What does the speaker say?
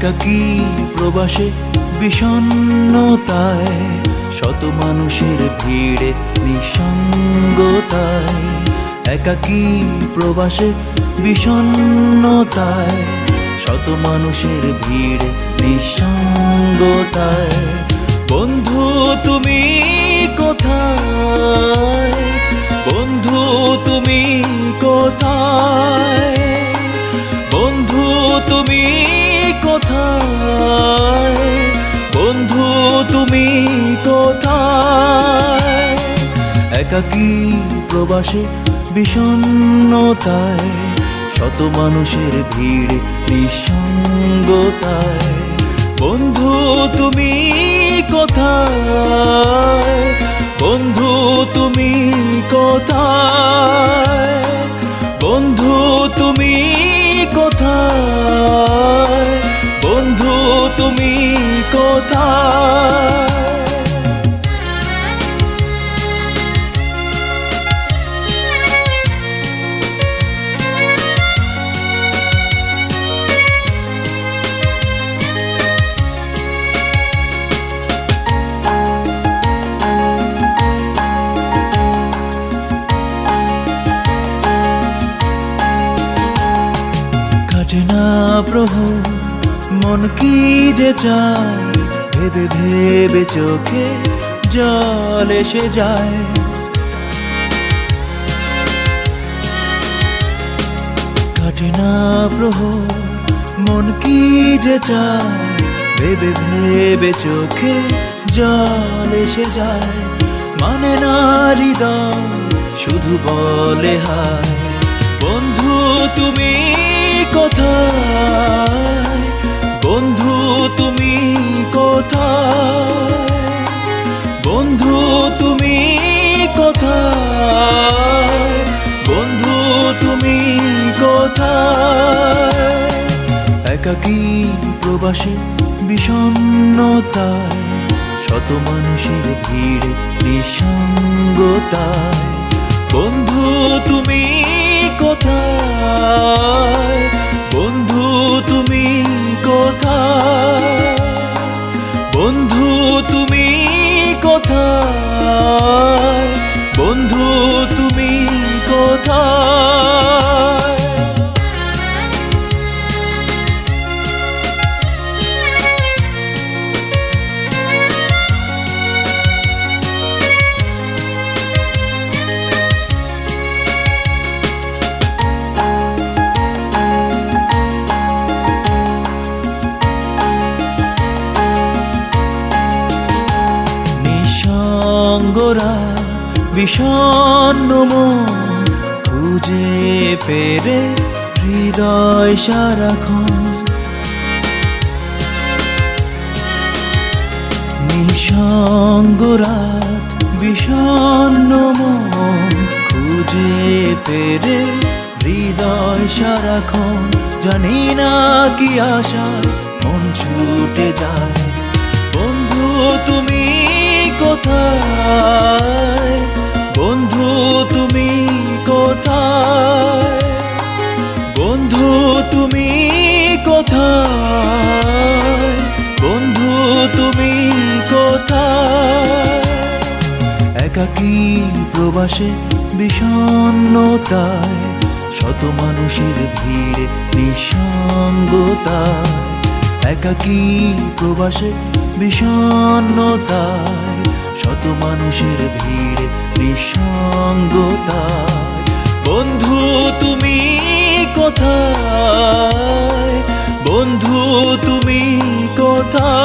একাকী প্রবাসে বিষণ্ণতায়, শত মানুষের ভিড়ে নিঃসঙ্গতায়। একাকী প্রবাসে বিষণ্ণতায়, শত মানুষের ভিড়ে নিঃসঙ্গতায়। বন্ধু তুমি কোথায়, বন্ধু তুমি কোথায়, বন্ধু তুমি কোথায়, বন্ধু তুমি কোথায়। একাকী প্রবাসে বিষণ্ণতায়, শত মানুষের ভিড় নিঃসঙ্গতায়। বন্ধু তুমি কোথায়, বন্ধু তুমি কোথায়, বন্ধু তুমি কোথায়, বন্ধু তুমি কোথায়। না প্রভু মন কি যে চায়, ভেবে ভেবে চোখে জল এসে যায়। কাটে না প্রভু মন কি যে চায়, ভেবে ভেবে চোখে জল এসে যায়। মানে না হৃদয় শুধু বলে হায়। বন্ধু তুমি কোথায়, বন্ধু তুমি কোথায়, বন্ধু তুমি কোথায়, বন্ধু তুমি কোথায়। একাকী প্রবাসে বিষণ্ণতায়, শত মানুষের ভিড় নিঃসঙ্গতায়। বন্ধু তুমি কোথায়, বন্ধু তুমি কোথায়, বন্ধু তুমি কোথায়, বন্ধু তুমি কোথায়। নিঃসঙ্গরা বিষণ্ণ মন খুঁজে ফেরে হৃদয় সারাক্ষণ। নিঃসঙ্গরা বিষণ্ণ মন খুঁজে ফেরে হৃদয় সারাক্ষণ। জানি না কি আশায় মন ছুটে যায়। বন্ধু তুমি কোথায়, বন্ধু তুমি কোথায়, বন্ধু তুমি কোথায়, বন্ধু তুমি কোথায়। একাকী প্রবাসে বিষণ্ণতায়, শত মানুষের ভিড় নিঃসঙ্গতায়। একাকী প্রবাসে বিষণ্ণতায়, শত মানুষের ভিড় নিঃসঙ্গতায়। বন্ধু তুমি কোথায়, বন্ধু তুমি কোথায়।